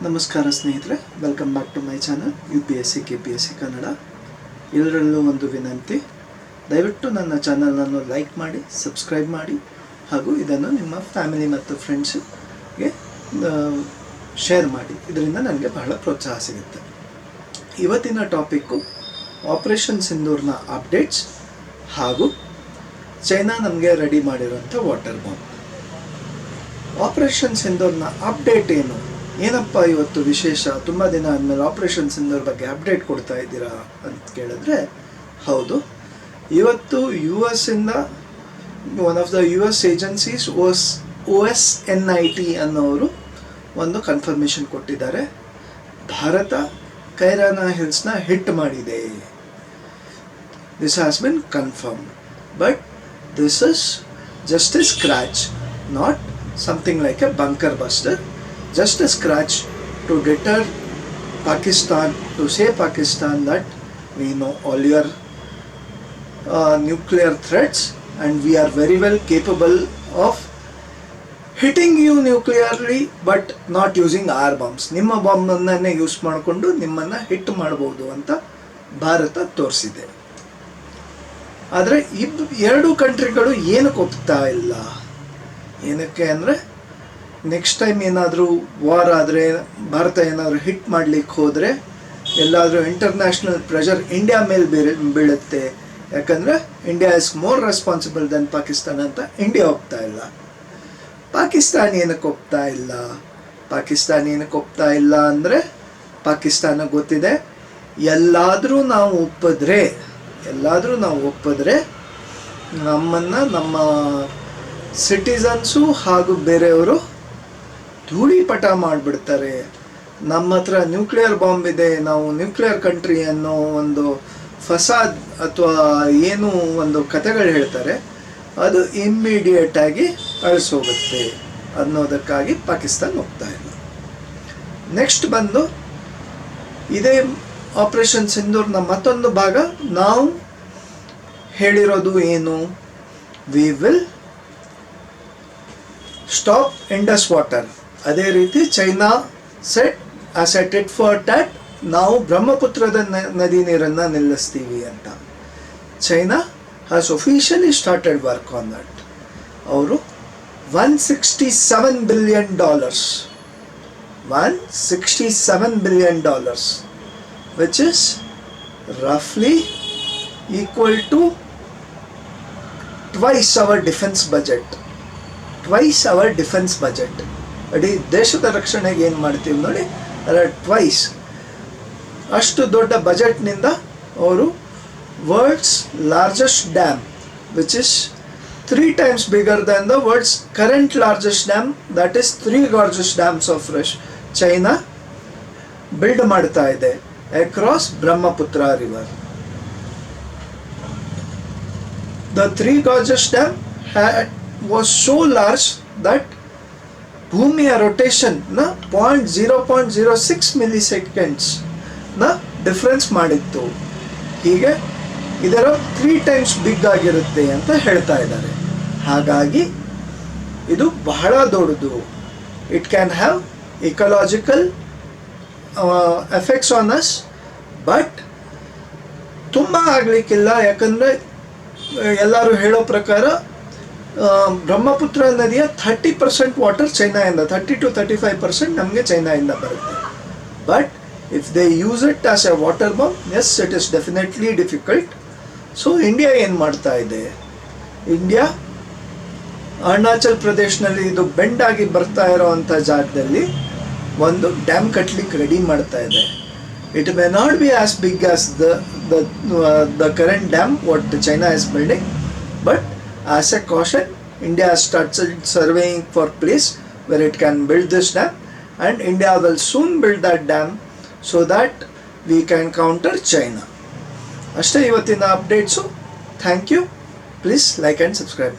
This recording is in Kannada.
ನಮಸ್ಕಾರ ಸ್ನೇಹಿತರೆ, welcome back to my channel UPSC KPSC Kannada. ಎಲ್ಲರಲ್ಲೂ ಒಂದು ವಿನಂತಿ, ದಯವಿಟ್ಟು ನನ್ನ ಚಾನಲನ್ನು ಲೈಕ್ ಮಾಡಿ, ಸಬ್ಸ್ಕ್ರೈಬ್ ಮಾಡಿ ಹಾಗೂ ಇದನ್ನು ನಿಮ್ಮ ಫ್ಯಾಮಿಲಿ ಮತ್ತು ಫ್ರೆಂಡ್ಸ್ಗೆ ಶೇರ್ ಮಾಡಿ. ಇದರಿಂದ ನನಗೆ ಬಹಳ ಪ್ರೋತ್ಸಾಹ ಸಿಗುತ್ತೆ. ಇವತ್ತಿನ ಟಾಪಿಕ್ಕು ಆಪರೇಷನ್ ಸಿಂಧೂರ್ನ ಅಪ್ಡೇಟ್ಸ್ ಹಾಗೂ ಚೈನಾ ನಮಗೆ ರೆಡಿ ಮಾಡಿರೋಂಥ ವಾಟರ್ ಬಾಂಬ್. ಆಪರೇಷನ್ ಸಿಂಧೂರ್ನ ಅಪ್ಡೇಟ್ ಏನಪ್ಪ ಇವತ್ತು ವಿಶೇಷ? ತುಂಬ ದಿನ ಆದಮೇಲೆ ಆಪರೇಷನ್ ಸಿಂಧೂರ್ ಬಗ್ಗೆ ಅಪ್ಡೇಟ್ ಕೊಡ್ತಾ ಇದ್ದೀರಾ ಅಂತ ಕೇಳಿದ್ರೆ, ಹೌದು, ಇವತ್ತು US ಇಂದ one of the US agencies OSNIT ಅನ್ನೋರು ಒಂದು ಕನ್ಫರ್ಮೇಷನ್ ಕೊಟ್ಟಿದ್ದಾರೆ. ಭಾರತ ಕೈರಾನಾ ಹಿಲ್ಸ್ನ ಹಿಟ್ ಮಾಡಿದೆ. This has been confirmed, but this is just A scratch, not something like a bunker buster, just a scratch to deter Pakistan, to say Pakistan that we know all your nuclear threats and we are very well capable of hitting you nuclearly but not using our bombs. ನಿಮ್ಮ ಬಾಂಬನ್ನೇ ಯೂಸ್ ಮಾಡಿಕೊಂಡು ನಿಮ್ಮನ್ನು ಹಿಟ್ ಮಾಡಬಹುದು ಅಂತ ಭಾರತ ತೋರಿಸಿದೆ. ಆದರೆ ಎರಡು ಕಂಟ್ರಿಗಳು ಏನಕ್ಕೆ ಒಪ್ತಾ ಇಲ್ಲ? ಏನಕ್ಕೆ ಅಂದರೆ, ನೆಕ್ಸ್ಟ್ ಟೈಮ್ ಏನಾದರೂ ವಾರ್ ಆದರೆ, ಭಾರತ ಏನಾದರೂ ಹಿಟ್ ಮಾಡಲಿಕ್ಕೆ ಹೋದರೆ ಎಲ್ಲಾದರೂ ಇಂಟರ್ನ್ಯಾಷನಲ್ ಪ್ರೆಷರ್ ಇಂಡಿಯಾ ಮೇಲೆ ಬೀಳುತ್ತೆ. ಯಾಕಂದರೆ India is more responsible than Pakistan ಅಂತ ಇಂಡಿಯಾ ಒಪ್ತಾ ಇಲ್ಲ. ಪಾಕಿಸ್ತಾನ ಏನಕ್ಕೆ ಒಪ್ತಾ ಇಲ್ಲ? ಪಾಕಿಸ್ತಾನ ಏನಕ್ಕೆ ಒಪ್ತಾ ಇಲ್ಲ ಅಂದರೆ, ಪಾಕಿಸ್ತಾನ ಗೊತ್ತಿದೆ, ಎಲ್ಲಾದರೂ ನಾವು ಒಪ್ಪಿದ್ರೆ ನಮ್ಮನ್ನು ನಮ್ಮ ಸಿಟಿಸನ್ಸು ಹಾಗೂ ಬೇರೆಯವರು ಧೂಳಿಪಟ ಮಾಡಿಬಿಡ್ತಾರೆ. ನಮ್ಮ ಹತ್ರ ನ್ಯೂಕ್ಲಿಯರ್ ಬಾಂಬ್ ಇದೆ, ನಾವು ನ್ಯೂಕ್ಲಿಯರ್ ಕಂಟ್ರಿ ಅನ್ನೋ ಒಂದು ಫಸಾದ್ ಅಥವಾ ಏನು ಒಂದು ಕಥೆಗಳು ಹೇಳ್ತಾರೆ, ಅದು ಇಮ್ಮಿಡಿಯೇಟಾಗಿ ಅಳಿಸೋಗುತ್ತೆ ಅನ್ನೋದಕ್ಕಾಗಿ ಪಾಕಿಸ್ತಾನ ಒಪ್ತಾ ಇಲ್ಲ. ನೆಕ್ಸ್ಟ್ ಬಂದು ಇದೇ ಆಪರೇಷನ್ ಸಿಂಧೂರ್ನ ಮತ್ತೊಂದು ಭಾಗ ನಾವು ಹೇಳಿರೋದು ಏನು? We will stop Indus water. ಅದೇ ರೀತಿ China set as A tit for that, ನಾವು ಬ್ರಹ್ಮಪುತ್ರದ ನದಿ ನೀರನ್ನು ನಿಲ್ಲಿಸ್ತೀವಿ ಅಂತ. China has officially started work on that. ಅವರು $167 billion, which is roughly equal to twice our defense budget. ಅಡಿ ದೇಶದ ರಕ್ಷಣೆಗೆ ಏನು ಮಾಡ್ತೀವಿ ನೋಡಿ, ಅದರ ಟ್ವೈಸ್ ಅಷ್ಟು ದೊಡ್ಡ ಬಜೆಟ್ನಿಂದ ಅವರು world's largest dam, which is 3 times bigger than the world's current largest dam, that is 3 gorgeous dams of China, build ಮಾಡ್ತಾ ಇದೆ across Brahmaputra river. The 3 gorgeous dam was so large that ಭೂಮಿಯ ರೊಟೇಷನ್ ನ 0.06 milliseconds ನ ಡಿಫ್ರೆನ್ಸ್ ಮಾಡಿತ್ತು. ಹೀಗೆ ಇದರ 3 times ಬಿಗ್ ಆಗಿರುತ್ತೆ ಅಂತ ಹೇಳ್ತಾ ಇದ್ದಾರೆ. ಹಾಗಾಗಿ ಇದು ಬಹಳ ದೊಡ್ಡದು. It can have ecological effects on us, but ತುಂಬ ಆಗಲಿಕ್ಕಿಲ್ಲ. ಯಾಕಂದರೆ ಎಲ್ಲರೂ ಹೇಳೋ ಪ್ರಕಾರ ಬ್ರಹ್ಮಪುತ್ರ ನದಿಯ 30% ವಾಟರ್ ಚೈನಾಯಿಂದ, 30 to 35% ನಮಗೆ ಚೈನಾಯಿಂದ ಬರುತ್ತೆ. But if they use it as a water bomb, yes, it is definitely difficult. So India ಏನು ಮಾಡ್ತಾ ಇದೆ? ಇಂಡಿಯಾ ಅರುಣಾಚಲ್ ಪ್ರದೇಶನಲ್ಲಿ ಇದು ಬೆಂಡಾಗಿ ಬರ್ತಾ ಇರೋವಂಥ ಜಾಗದಲ್ಲಿ ಒಂದು ಡ್ಯಾಮ್ ಕಟ್ಟಲಿಕ್ಕೆ ರೆಡಿ ಮಾಡ್ತಾ ಇದೆ. It may not be as big as the current dam what China is building, but as a caution, India has started surveying for place where it can build this dam, and India will soon build that dam so that we can counter China. ಅಷ್ಟೇ ಇವತ್ತಿನ updates. Thank you. Please like and subscribe.